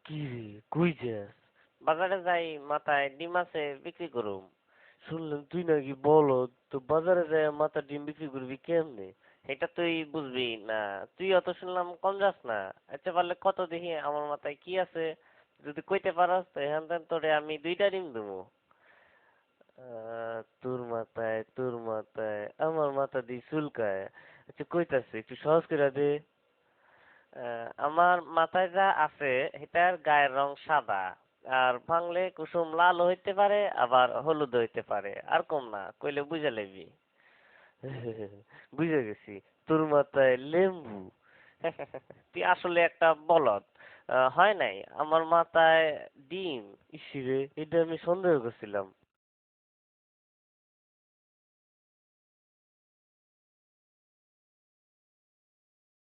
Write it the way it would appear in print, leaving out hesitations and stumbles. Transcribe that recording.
কি রে, কই যাস? বাজারে যাই, মাথায় ডিম আছে, বিক্রি করুম। শুনলাম তুই নাকি বলদ, তো বাজারে যায় মাথা ডিম বিক্রি করবি কেমনে? এটা তুই বুঝবি না। তুই অত শুনলাম কম যাস না। আচ্ছা পারলে কত দেখি আমার মাথায় কি আছে, যদি কইতে পারস তো এখান থেকে তোরে আমি 2টা ডিম দেবো। তোর মাথায় আমার মাথা দিয়ে চুলকায়। আচ্ছা কইতাছে একটু সহজ করে দে। আমার মাথায় যা আছে এটার গায়ের রং সাদা, আর ভাঙলে কুসুম লাল হইতে পারে আবার হলুদ হইতে পারে, আর কম না কইলে বুঝে লবি। বুঝে গেছি, তোর মাথায় লেম্বু। তুই আসলে একটা বলদ। হয় নাই আমার মাথায় ডিম। ইসিরে, এটা আমি সন্দেহ করছিলাম।